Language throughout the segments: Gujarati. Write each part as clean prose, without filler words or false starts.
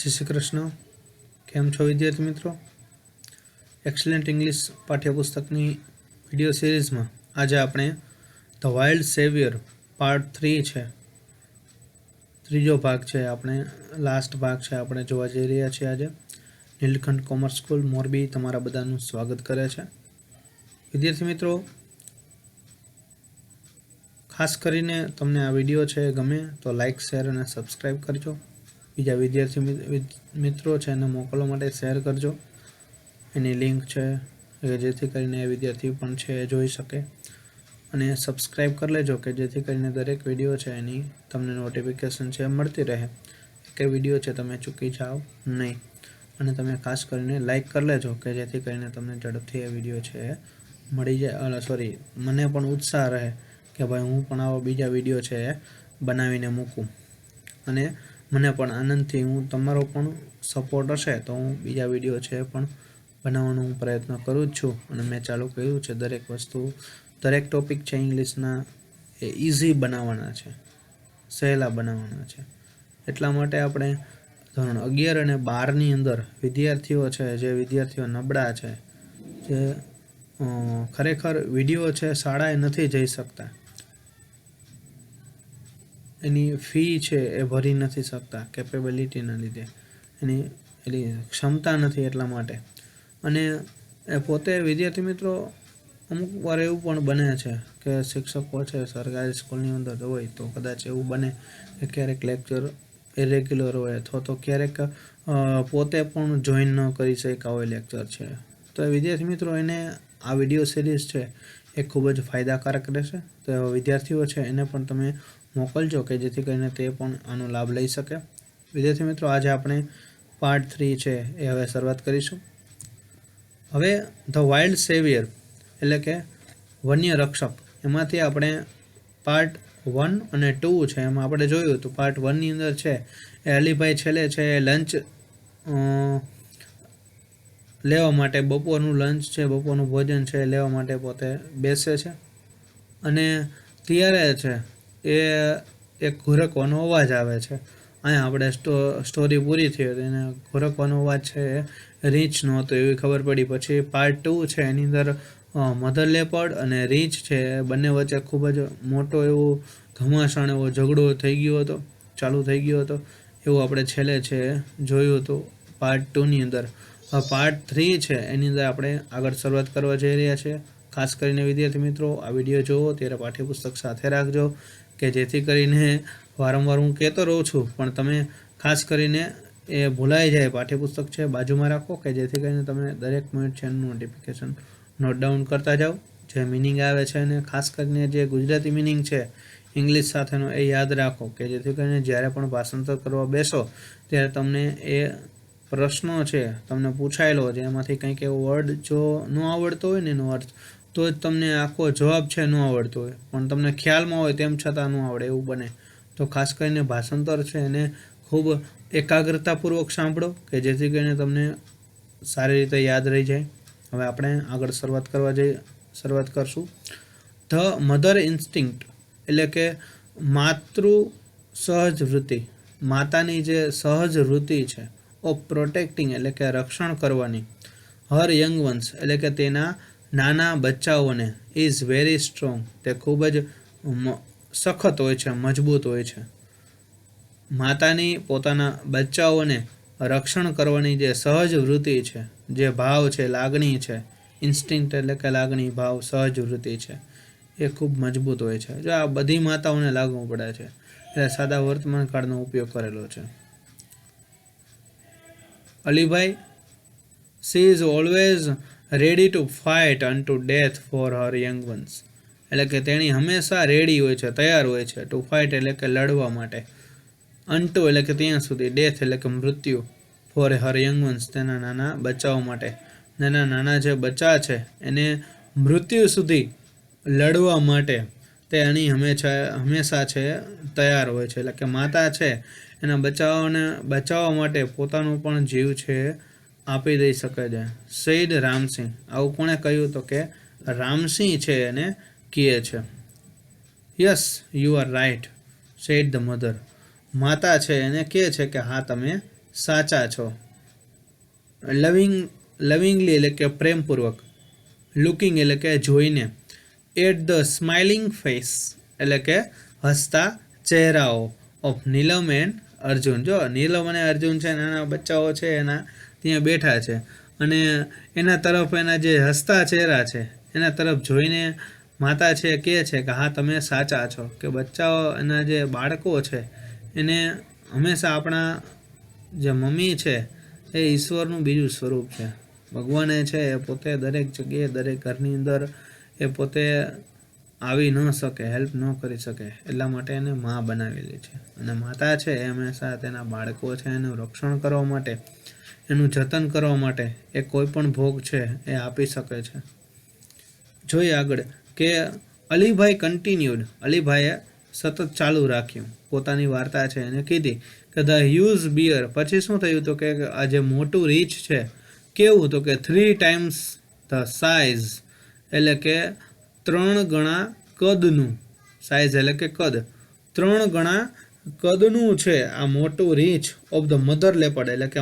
જય શ્રી કૃષ્ણ. કેમ છો વિદ્યાર્થી મિત્રો? એક્સલન્ટ ઇંગ્લિશ પાઠ્યપુસ્તકની વિડીયો સિરીઝમાં આજે આપણે ધ વાઇલ્ડ સેવિયર પાર્ટ 3 છે, ત્રીજો ભાગ છે. આપણે લાસ્ટ ભાગ છે આપણે જોવા જઈ રહ્યા છીએ. આજે નીલકંઠ કોમર્સ સ્કૂલ મોરબી તમારા બધાનું સ્વાગત કરે છે. વિદ્યાર્થી મિત્રો, ખાસ કરીને તમને આ વિડીયો છે ગમે તો લાઇક, શેર અને સબસ્ક્રાઈબ કરજો. બીજા વિદ્યાર્થી મિત્રો છે એને મોકલવા માટે શેર કરજો. એની લિંક છે જેથી કરીને એ વિદ્યાર્થી પણ છે એ જોઈ શકે. અને સબસ્ક્રાઈબ કરી લેજો કે જેથી કરીને દરેક વિડીયો છે એની તમને નોટિફિકેશન છે મળતી રહે, કે વિડીયો છે તમે ચૂકી જાઓ નહીં. અને તમે ખાસ કરીને લાઇક કરી લેજો કે જેથી કરીને તમને ઝડપથી એ વિડીયો છે એ મળી જાય. મને પણ ઉત્સાહ રહે કે ભાઈ હું પણ આવા બીજા વિડીયો છે એ બનાવીને મૂકું. અને મને પણ આનંદથી હું તમારો પણ સપોર્ટ હશે તો હું બીજા વિડીયો છે પણ બનાવવાનો હું પ્રયત્ન કરું જ છું. અને મેં ચાલુ કર્યું છે દરેક વસ્તુ, દરેક ટૉપિક છે ઇંગ્લિશના એ ઇઝી બનાવવાના છે, સહેલા બનાવવાના છે. એટલા માટે આપણે ધોરણ 11 અને 12ની અંદર વિદ્યાર્થીઓ છે, જે વિદ્યાર્થીઓ નબળા છે, જે ખરેખર વિડીયો છે શાળાએ નથી જઈ શકતા, એની ફી છે એ ભરી નથી શકતા કેપેબિલિટીના લીધે, એની એની ક્ષમતા નથી એટલા માટે. અને એ પોતે વિદ્યાર્થી મિત્રો અમુક વાર એવું પણ બને છે કે શિક્ષકો છે સરકારી સ્કૂલની અંદર હોય તો કદાચ એવું બને કે ક્યારેક લેક્ચર ઇરેગ્યુલર હોય અથવા તો ક્યારેક પોતે પણ જોઈન ન કરી શક્યા હોય લેક્ચર છે. તો એ વિદ્યાર્થી મિત્રો એને આ વિડીયો સિરીઝ છે એ ખૂબ જ ફાયદાકારક રહેશે. તો વિદ્યાર્થીઓ છે એને પણ તમે મોકલજો કે જેથી કરીને તે પણ આનો લાભ લઈ શકે. વિદ્યાર્થી મિત્રો, આજે આપણે પાર્ટ 3 છે એ હવે શરૂઆત કરીશું. હવે ધ વાઇલ્ડ સેવિયર એટલે કે વન્ય રક્ષક, એમાંથી આપણે પાર્ટ 1 અને 2 છે એમાં આપણે જોયું હતું. પાર્ટ 1ની અંદર છે એ અલીભાઈ છેલ્લે છે લંચ લેવા માટે, બપોરનું લંચ છે, બપોરનું ભોજન છે લેવા માટે પોતે બેસે છે. અને ત્યારે છે એ એક ઘુરકવાનો અવાજ આવે છે. અહીંયા આપણે સ્ટોરી પૂરી થઈ હતી એને ઘુરકવાનો અવાજ છે એ રીંછનો હતો એવી ખબર પડી. પછી પાર્ટ 2 છે એની અંદર મધર લેપર્ડ અને રીંછ છે બંને વચ્ચે ખૂબ જ મોટો એવો ઘમાસાણ એવો ઝઘડો થઈ ગયો હતો, ચાલુ થઈ ગયો હતો, એવું આપણે છેલ્લે છે જોયું હતું પાર્ટ 2ની અંદર. પાર્ટ 3 છે એની અંદર આપણે આગળ શરૂઆત કરવા જઈ રહ્યા છીએ. ખાસ કરીને વિદ્યાર્થી મિત્રો, આ વિડીયો જુઓ ત્યારે પાઠ્યપુસ્તક સાથે રાખજો કે જેથી કરીને વારંવાર હું કહેતો રહું છું પણ તમે ખાસ કરીને એ ભૂલાઈ જાય. પાઠ્યપુસ્તક છે બાજુમાં રાખો કે જેથી કરીને તમે દરેક મિનિટ છે એનું નોટિફિકેશન નોટ ડાઉન કરતા જાઓ. જે મિનિંગ આવે છે અને ખાસ કરીને જે ગુજરાતી મિનિંગ છે ઇંગ્લિશ સાથેનો એ યાદ રાખો કે જેથી કરીને જ્યારે પણ ભાષાંતર કરવા બેસો ત્યારે તમને એ પ્રશ્નો છે તમને પૂછાયેલો છે એમાંથી કંઈક એવો વર્ડ જો ન આવડતો હોય ને એનો અર્થ, તો જ તમને આખો જવાબ છે ન આવડતો હોય પણ તમને ખ્યાલમાં હોય તેમ છતાં ન આવડે એવું બને. તો ખાસ કરીને ભાષાંતર છે એને ખૂબ એકાગ્રતાપૂર્વક સાંભળો કે જેથી કરીને તમને સારી રીતે યાદ રહી જાય. હવે આપણે આગળ શરૂઆત કરશું. ધ મધર ઇન્સ્ટિંક્ટ એટલે કે માતૃ સહજ વૃત્તિ, માતાની જે સહજ વૃત્તિ છે ઓફ પ્રોટેક્ટિંગ એટલે કે રક્ષણ કરવાની, હર યંગ વન્સ એટલે કે તેના નાના બચ્ચાઓને, ઇઝ વેરી સ્ટ્રોંગ તે ખૂબ જ સખત હોય છે, મજબૂત હોય છે. માતાની પોતાના બચ્ચાઓને રક્ષણ કરવાની જે સહજ વૃત્તિ છે, જે ભાવ છે, લાગણી છે, ઇન્સ્ટિંક્ટ એટલે કે લાગણી, ભાવ, સહજ વૃત્તિ છે એ ખૂબ મજબૂત હોય છે. જો આ બધી માતાઓને લાગુ પડે છે એટલે સાદા વર્તમાન કાળનો ઉપયોગ કરેલો છે. Alibhai, she is always ready to fight unto death for her young ones એટલે કે તેણી હંમેશા રેડી હોય છે, તૈયાર હોય છે. ટુ ફાઇટ એટલે કે લડવા માટે, અન્ટુ એટલે કે ત્યાં સુધી, ડેથ એટલે કે મૃત્યુ, ફોર હર યંગ વન્સ તેના નાના બચ્ચાઓ માટે. નાના જે બચ્ચા છે એને મૃત્યુ સુધી લડવા માટે તે એની હંમેશા છે તૈયાર હોય છે. એટલે કે માતા છે એના બચ્ચાઓને બચાવવા માટે પોતાનો પણ જીવ છે આપી દઈ શકે છે. સૈદ રામસિંહ, આવું કોણે કહ્યું તો કે રામસિંહ છે એને કહે છે. Yes you are right said the mother, માતા છે એને કહે છે કે હા તમે સાચા છો. લવિંગલી એટલે કે પ્રેમપૂર્વક. લુકિંગ એટલે કે જોઈને. એટ ધ સ્માઇલિંગ ફેસ એટલે કે હસતા ચહેરાઓ ઓફ નીલમ એન્ડ અર્જુન. જો નીલમ અને અર્જુન છે નાના બચ્ચાઓ છે એના ત્યાં બેઠા છે અને એના તરફ એના જે હસતા ચહેરા છે એના તરફ જોઈને માતા છે કહે છે કે હા તમે સાચા છો, કે બચ્ચાઓ એના જે બાળકો છે એને હંમેશા આપણા જે મમ્મી છે એ ઈશ્વરનું બીજું સ્વરૂપ છે. ભગવાને છે એ પોતે દરેક જગ્યાએ દરેક ઘરની અંદર એ પોતે આવી ન શકે, હેલ્પ ન કરી શકે, એટલા માટે એને મા બનાવેલી છે. અને માતા છે એ હંમેશા તેના બાળકો છે એનું રક્ષણ કરવા માટે, એનું જતન કરવા માટે એ કોઈ પણ ભોગ છે એ આપી શકે છે. જોઈએ આગળ કે અલીભાઈ કન્ટિન્યુડ. અલીભાઈએ સતત ચાલુ રાખ્યું પોતાની વાર્તા છે એને કીધી કે ધ હ્યુઝ બિયર. પછી શું થયું તો કે આ જે મોટું રીંછ છે કેવું તો કે 3 times ધ સાઇઝ એટલે કે 3 ગણા કદનું. સાઇઝ એટલે કે કદ. 3 ગણા કદનું છે આ મોટું રીંછ ઓફ ધ મધર લેપર્ડ એટલે કે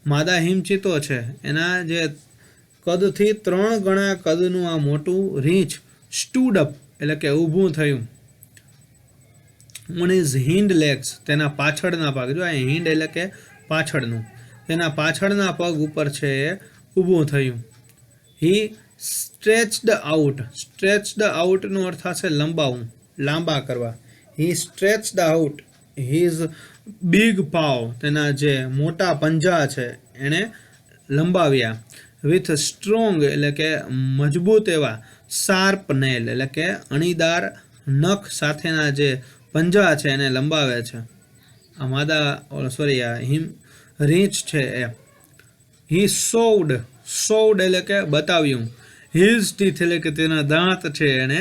માદા હિમચીતો છે એના જે કદથી 3 ગણા કદનું આ મોટું રીંછ સ્ટૂડ અપ એટલે કે ઊભું થયું. ઓન ઇઝ હિન્ડ લેગ્સ તેના પાછળના પગ. જો આ હિન્ડ એટલે કે પાછળનું, તેના પાછળના પગ ઉપર છે એ ઊભું થયું. હી સ્ટ્રેચ્ડ આઉટ. સ્ટ્રેચ્ડ આઉટનો અર્થ થશે લંબાવું, લાંબા કરવા. હી સ્ટ્રેચ્ડ આઉટ હિઝ બિગ પાવ. તેના જે મોટા પંજા છે એણે લંબાવ્યા. વિથ સ્ટ્રોંગ એટલે કે મજબૂત એવા. શાર્પ નેલ એટલે કે અણીદાર નખ સાથેના જે પંજા છે એને લંબાવે છે. આ આ રીંછ છે એ. હી શોવડ એટલે કે બતાવ્યું. હિઝ ટીથ એટલે કે તેના દાંત છે એને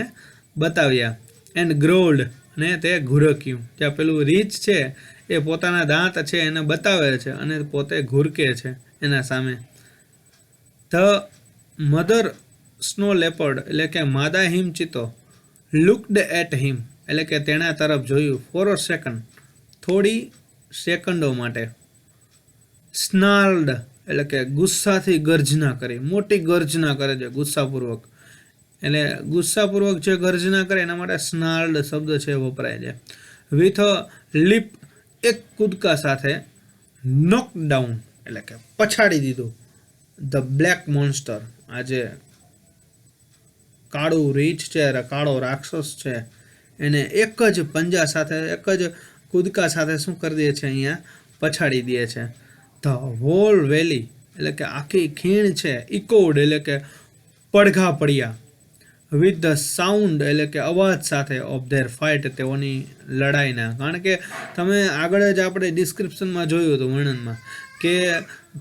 બતાવ્યા. એન્ડ ગ્રોલ્ડ અને તે ઘુરક્યું. જ્યાં પેલું રીંછ છે એ પોતાના દાંત છે એને બતાવે છે અને પોતે ઘુરકે છે એના સામે. ધ મધર સ્નો લેપર્ડ એટલે કે માદા હિમચીતો લુકડ એટ હિમ એટલે કે તેના તરફ જોયું. ફોર અ સેકન્ડ થોડી સેકન્ડો માટે. સ્નાર્લ્ડ એટલે કે ગુસ્સાથી ગર્જના કરી, મોટી ગર્જના કરે છે ગુસ્સાપૂર્વક. એટલે ગુસ્સાપૂર્વક જે ગર્જના કરે એના માટે સ્નાર્લ્ડ શબ્દ છે વપરાય છે. વિથ અ લીપ એક કૂદકા સાથે. નોક ડાઉન એટલે કે પછાડી દીધું. ધ બ્લેક મોન્સ્ટર આ જે કાળું રીંછ છે, કાળો રાક્ષસ છે એને એક જ પંજા સાથે, એક જ કૂદકા સાથે શું કરી દે છે અહીંયા પછાડી દે છે. ધ હોલ વેલી એટલે કે આખી ખીણ છે. ઇકોડ એટલે કે પડઘા પડ્યા. વિથ ધ સાઉન્ડ એટલે કે અવાજ સાથે ઓફ ધેર ફાઇટ તેઓની લડાઈના. કારણ કે તમે આગળ જ આપણે ડિસ્ક્રિપ્શનમાં જોયું હતું વર્ણનમાં કે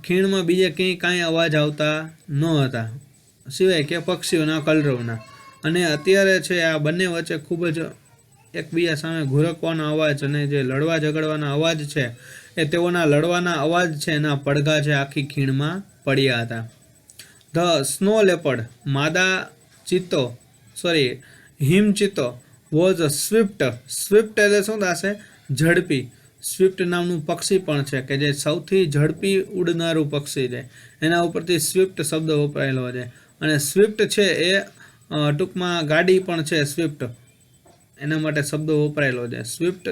ખીણમાં બીજે ક્યાંય કાંઈ અવાજ આવતા ન હતા સિવાય કે પક્ષીઓના કલરવના. અને અત્યારે છે આ બંને વચ્ચે ખૂબ જ એકબીજા સામે ઘુરકવાનો અવાજ અને જે લડવા ઝઘડવાના અવાજ છે એ તેઓના લડવાના અવાજ છે એના પડઘા છે આખી ખીણમાં પડ્યા હતા. ધ સ્નો લેપર્ડ માદા ચિત્તો હિમચિત્તો વોઝ સ્વિફ્ટ. સ્વિફ્ટ એટલે શું થશે? ઝડપી. સ્વિફ્ટ નામનું પક્ષી પણ છે કે જે સૌથી ઝડપી ઉડનારું પક્ષી છે. એના ઉપરથી સ્વિફ્ટ શબ્દ વપરાયેલો છે. અને સ્વિફ્ટ છે એ ટૂંકમાં ગાડી પણ છે સ્વિફ્ટ, એના માટે શબ્દ વપરાયેલો છે. સ્વિફ્ટ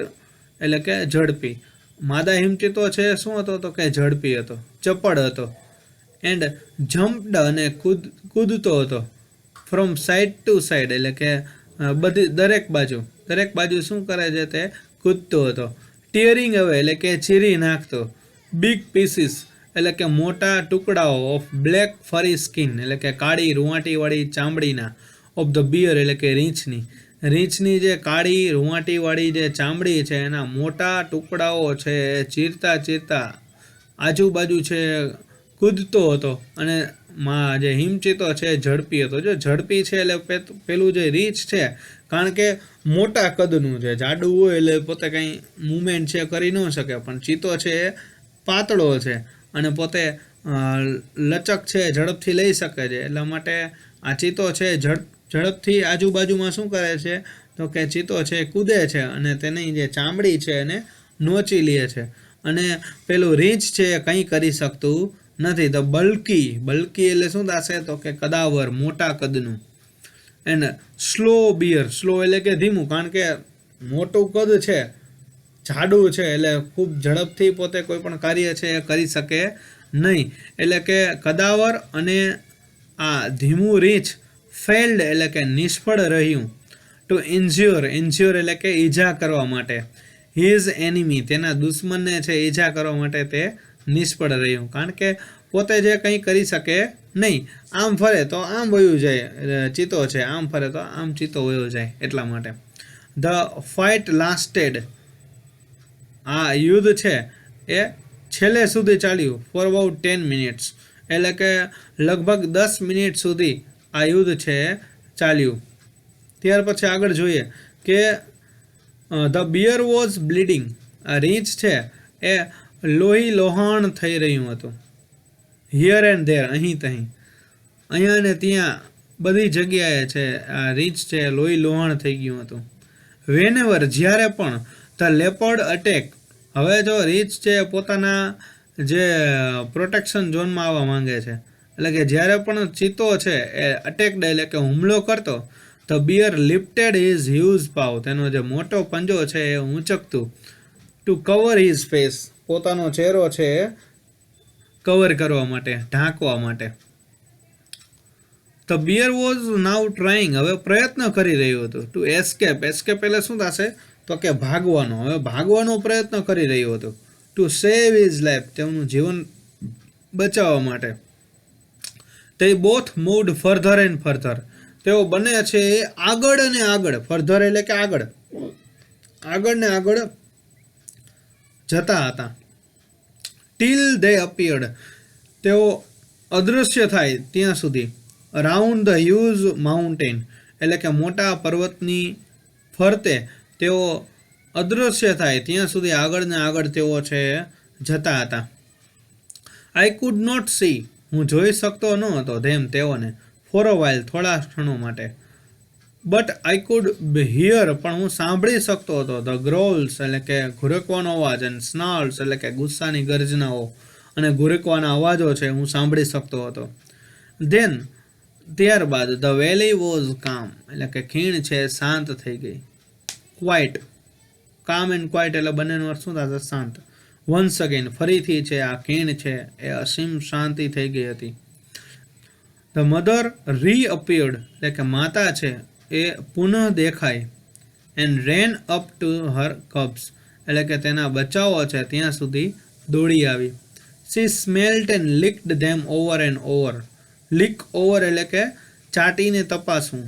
એટલે કે ઝડપી. માદા હિમચિત્તો છે શું હતો તો કે ઝડપી હતો, ચપળ હતો. એન્ડ જમ્પડ અને કૂદતો હતો. ફ્રોમ સાઇડ ટુ સાઇડ એટલે કે દરેક બાજુ શું કરે છે તે કૂદતો હતો. ટીયરિંગ અવે એટલે કે ચીરી નાખતો. બિગ પીસીસ એટલે કે મોટા ટુકડાઓ ઓફ બ્લેક ફરી સ્કિન એટલે કે કાળી રૂંવાટીવાળી ચામડીના. ઓફ ધ બિયર એટલે કે રીંછની જે કાળી રૂંવાટીવાળી જે ચામડી છે એના મોટા ટુકડાઓ છે ચીરતા આજુબાજુ છે કૂદતો હતો. અને જે હિમચિત્તો છે ઝડપી હતો. જો ઝડપી છે એટલે પેલું જે રીંછ છે કારણ કે મોટા કદનું છે, જાડું હોય એટલે પોતે કંઈ મૂવમેન્ટ છે કરી ન શકે, પણ ચિત્તો છે એ પાતળો છે અને પોતે લચક છે ઝડપથી લઈ શકે છે. એટલા માટે આ ચિત્તો છે ઝડપથી આજુબાજુમાં શું કરે છે તો કે ચિત્તો છે કૂદે છે અને તેની જે ચામડી છે એને નોચી લે છે. અને પેલું રીંછ છે એ કંઈ કરી શકતું નથી. તો બલ્કી એટલે શું થશે તો કે કદાવર, મોટા કદનું. એન્ડ સ્લો બિયર, સ્લો એટલે કે ધીમું, કારણ કે મોટું કદ છે, જાડું છે, એટલે ખૂબ ઝડપથી પોતે કોઈ પણ કાર્ય છે એ કરી શકે નહીં. એટલે કે કદાવર અને આ ધીમું રીંછ ફેલ્ડ એટલે કે નિષ્ફળ રહ્યું. ટુ ઇન્જ્યોર એટલે કે ઈજા કરવા માટે. હિઝ એનિમી, તેના દુશ્મનને છે ઈજા કરવા માટે તે નિષ્ફળ રહ્યું, કારણ કે પોતે જે કંઈ કરી શકે નહીં. આમ ફરે તો આમ વયું જાય ચિત્તો છે, આમ ફરે તો આમ ચિત્તો વયો જાય, એટલા માટે. ધ ફાઇટ લાસ્ટેડ, આ યુદ્ધ છે એ છેલ્લે સુધી ચાલ્યું. ફોર અબાઉટ 10 મિનિટ્સ, એટલે કે લગભગ 10 મિનિટ સુધી આ યુદ્ધ છે ચાલ્યું. ત્યાર પછી આગળ જોઈએ કે ધ બિયર વોઝ બ્લીડિંગ, આ રીંછ છે એ લોહી લોહાણ થઈ રહ્યું હતું. હિયર એન્ડ ધેર, અહીં તહીં, અહીંયા ને ત્યાં બધી જગ્યાએ છે આ રીંછ છે લોહી લોહાણ થઈ ગયું હતું. વેનેવર, જ્યારે પણ, ધ લેપર્ડ અટેક, હવે જો રીંછ છે પોતાના જે પ્રોટેક્શન ઝોનમાં આવવા માંગે છે, એટલે કે જ્યારે પણ ચિત્તો છે એ અટેકડ એટલે કે હુમલો કરતો, the bear lifted his huge paw, તેનો જે મોટો પંજો છે એ ઊંચકતું. ટુ કવર હિઝ ફેસ, પોતાનો ચહેરો છે એ કવર કરવા માટે, ઢાંકવા માટે. The bear was now trying, હવે પ્રયત્ન કરી રહ્યું હતું. ટુ એસ્કેપ એટલે શું થશે તો કે ભાગવાનો, હવે ભાગવાનો પ્રયત્ન કરી રહ્યું હતું. ટુ સેવ હિઝ લાઈફ, તેમનું જીવન બચાવવા માટે. તે બોથ મૂવ્ડ ફર્ધર એન્ડ ફર્ધર, તેઓ બંને છે એ આગળ અને આગળ, ફર્ધર એટલે કે આગળ ને આગળ જતા હતા. ટીલ ધે અપિયર્ડ, તેઓ અદૃશ્ય થાય ત્યાં સુધી. અરાઉન્ડ ધ હ્યુઝ માઉન્ટેન, એટલે કે મોટા પર્વતની ફરતે તેઓ અદૃશ્ય થાય ત્યાં સુધી આગળ ને આગળ તેઓ છે જતા હતા. આઈ કુડ નોટ સી, હું જોઈ શકતો ન હતો, ધેમ તેઓને, ફોર અ વાઇલ, થોડા ક્ષણો માટે. બટ આઈ કુડ હિયર, પણ હું સાંભળી શકતો હતો. ધ ગ્રોલ્સ એટલે કે ઘુરકવાનો અવાજ, અને સ્નાર્લ્સ એટલે કે ગુસ્સાની ગર્જનાઓ અને ઘુરકવાના અવાજો છે હું સાંભળી શકતો હતો. ધેન, ત્યારબાદ, ધ વેલી વોઝ કામ, એટલે કે ખીણ છે શાંત થઈ ગઈ. ક્વાઇટ, કામ એન્ડ ક્વાઇટ એટલે બંનેનો અર્થ શું થશે? શાંત. વન્સ અગેન, ફરીથી છે આ ખીણ છે એ અસીમ શાંતિ થઈ ગઈ હતી. ધ મધર રીઅપિયર્ડ, એટલે કે માતા છે એ પુનઃ દેખાય. And ran up to her cubs, એટલે કે તેના બચ્ચાઓ છે ત્યાં સુધી દોડી આવી. She smelt and licked them over and over. Lick over એટલે કે ચાટીને તપાસવું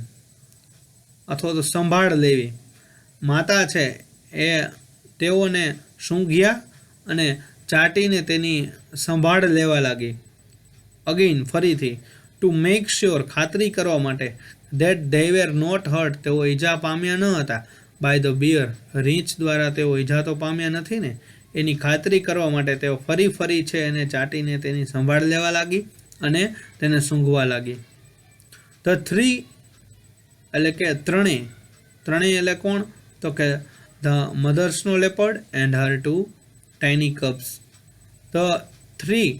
અથવા તો સંભાળ લેવી. માતા છે એ તેઓને સૂંઘ્યા અને ચાટીને તેની સંભાળ લેવા લાગી. અગેઇન, ફરીથી. ટુ મેક શ્યોર, ખાતરી કરવા માટે. That they were not hurt, તેઓ ઈજા પામ્યા ન હતા. બાય ધ બિયર, રીંછ દ્વારા તેઓ ઈજા તો પામ્યા નથી ને, એની ખાતરી કરવા માટે તેઓ ફરી છે એને ચાટીને તેની સંભાળ લેવા લાગી અને તેને સૂંઘવા લાગી. ધ થ્રી એટલે કે ત્રણેય એટલે કોણ તો કે ધ મધર્સનો leopard and her 2 tiny cubs. The three,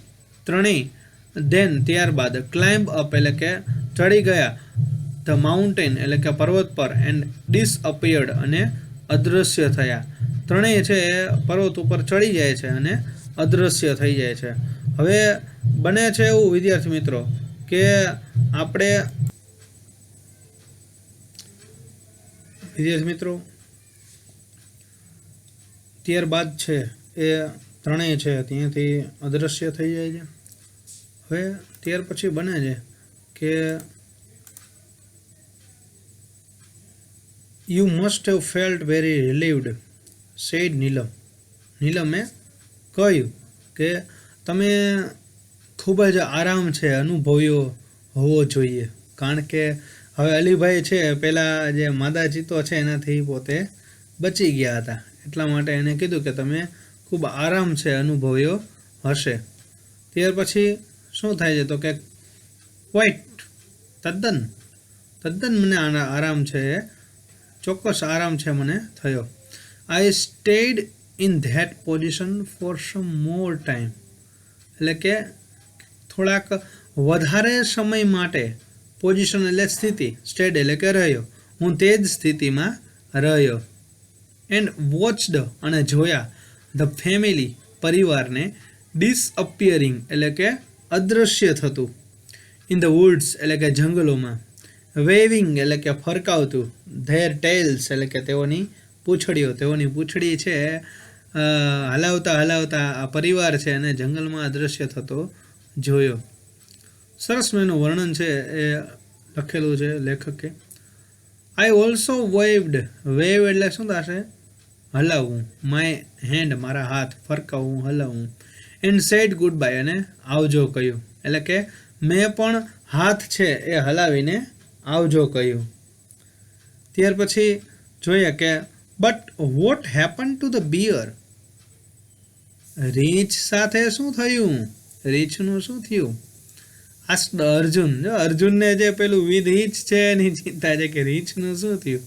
ત્રણેય, ધેન ત્યારબાદ, ક્લાઇમ્બ અપ એટલે કે ચડી ગયા, ધ માઉન્ટેન એટલે કે પર્વત પર, એન્ડ ડિસઅપિયર્ડ અને અદૃશ્ય થયા. ત્રણેય છે એ પર્વત ઉપર ચડી જાય છે અને અદૃશ્ય થઈ જાય છે. હવે બને છે એવું વિદ્યાર્થી મિત્રો કે આપણે ત્યારબાદ છે એ ત્રણેય છે ત્યાંથી અદૃશ્ય થઈ જાય છે. હવે ત્યાર પછી બને છે કે you must have felt very relieved, said નીલમે કહ્યું કે તમે ખૂબ જ આરામ છે અનુભવ્યો હોવો જોઈએ, કારણ કે હવે અલીભાઈ છે પહેલાં જે માદા ચિત્તો છે એનાથી પોતે બચી ગયા હતા, એટલા માટે એને કીધું કે તમે ખૂબ આરામ છે અનુભવ્યો હશે. ત્યાર પછી શું થાય છે તો કે ક્વાઇટ, તદ્દન મને આરામ છે, ચોક્કસ આરામ છે મને થયો. I stayed in that position for some more time, એટલે કે થોડાક વધારે સમય માટે, પોઝિશન એટલે સ્થિતિ, સ્ટેડ એટલે કે રહ્યો, હું તે જ સ્થિતિમાં રહ્યો. એન્ડ વોચડ અને જોયા, ધ ફેમિલી પરિવારને, ડિસઅપિયરિંગ એટલે કે અદૃશ્ય થતું, ઇન ધ વુડ્સ એટલે કે જંગલોમાં, વેવિંગ એટલે કે ફરકાવતું, ધેર ટેલ્સ એટલે કે તેઓની પૂંછડીઓ, તેઓની પૂંછડી છે હલાવતા હલાવતા આ પરિવાર છે અને જંગલમાં અદૃશ્ય થતો જોયો. સરસ મેનું વર્ણન છે એ લખેલું છે લેખકે. આઈ ઓલ્સો વેવ્ડ, વેવ એટલે શું થશે? હલાવવું, માય હેન્ડ મારા હાથ, ફરકાવવું, હલાવવું, એન્ડ સેડ ગુડ બાય અને આવજો કહ્યું, એટલે કે મેં પણ હાથ છે એ હલાવીને આવજો કહ્યું. ત્યાર પછી જોઈએ કે but what happen to the bear, રીંછ સાથે શું થયું? રીંછનું શું થયું? આસ્ક્ડ અર્જુન. જો અર્જુનને જે પેલું વિથ રીંછ છે એની ચિંતા છે કે રીંછનું શું થયું,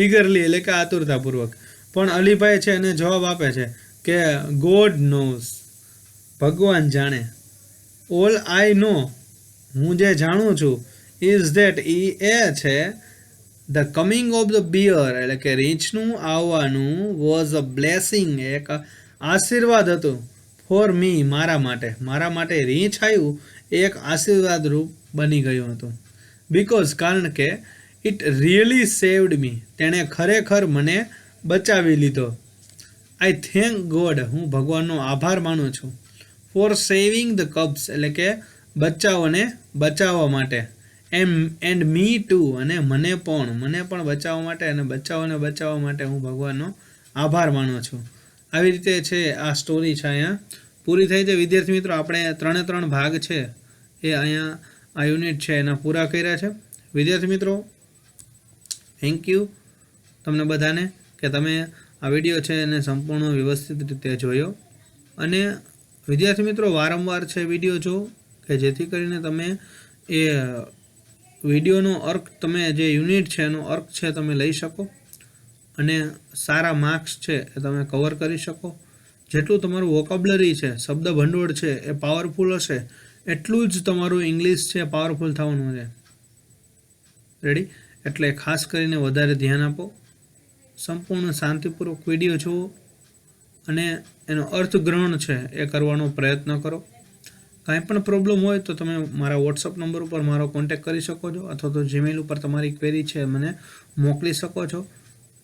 ઈગરલી એટલે કે આતુરતાપૂર્વક. પણ અલીભાઈ છે એને જવાબ આપે છે કે ગોડ નોઝ, ભગવાન જાણે, ઓલ આઈ નો, હું જે જાણું છું, ઇઝ ધેટ એ છે, the coming of the bear એટલે કે રીંછનું આવવાનું, વોઝ અ બ્લેસિંગ એક આશીર્વાદ હતું, ફોર મી મારા માટે રીંછ આવ્યું એક આશીર્વાદ રૂપ બની ગયું હતું. બિકોઝ કારણ કે ઇટ રિયલી સેવ્ડ મી, તેણે ખરેખર મને બચાવી લીધો. આઈ થેન્ક ગોડ, હું ભગવાનનો આભાર માનું છું, ફોર સેવિંગ ધ કબ્સ એટલે કે બચ્ચાઓને બચાવવા માટે, એન્ડ મી ટુ અને મને પણ બચાવવા માટે અને બચ્ચાઓને બચાવવા માટે હું ભગવાનનો આભાર માનું છું. આવી રીતે છે આ સ્ટોરી છે અહીંયા પૂરી થઈ છે. વિદ્યાર્થી મિત્રો આપણે 3 ભાગ છે એ અહીંયા આ યુનિટ છે એના પૂરા કર્યા છે. વિદ્યાર્થી મિત્રો થેન્ક યુ તમને બધાને કે તમે આ વિડીયો છે એને સંપૂર્ણ વ્યવસ્થિત રીતે જોયો. અને વિદ્યાર્થી મિત્રો વારંવાર છે વિડીયો જો કે જેથી કરીને તમે એ વિડીયોનો અર્ક, તમે જે યુનિટ છે એનો અર્ક છે તમે લઈ શકો અને સારા માર્ક્સ છે એ તમે કવર કરી શકો. જેટલું તમારું વોકેબ્યુલરી છે, શબ્દ ભંડોળ છે એ પાવરફુલ હશે એટલું જ તમારું ઇંગ્લિશ છે પાવરફુલ થવાનું છે. રેડી? એટલે ખાસ કરીને વધારે ધ્યાન આપો, સંપૂર્ણ શાંતિપૂર્વક વિડીયો જુઓ અને એનો અર્થગ્રહણ છે એ કરવાનો પ્રયત્ન કરો. કાંઈ પણ પ્રોબ્લેમ હોય તો તમે મારા વોટ્સઅપ નંબર ઉપર મારો કોન્ટેક્ટ કરી શકો છો અથવા તો જીમેલ ઉપર તમારી ક્વેરી છે મને મોકલી શકો છો.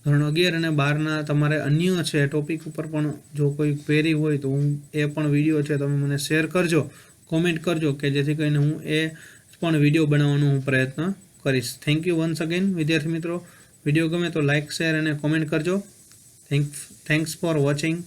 ધોરણ 11 અને 12ના તમારે અન્ય છે ટોપિક ઉપર પણ જો કોઈ ક્વેરી હોય તો હું એ પણ વિડીયો છે તમે મને શેર કરજો, કોમેન્ટ કરજો કે જેથી કરીને હું એ પણ વિડીયો બનાવવાનો હું પ્રયત્ન કરીશ. થેન્ક યુ વન્સ અગેન વિદ્યાર્થી મિત્રો. વિડીયો ગમે તો લાઇક, શેર અને કોમેન્ટ કરજો. Thanks for watching.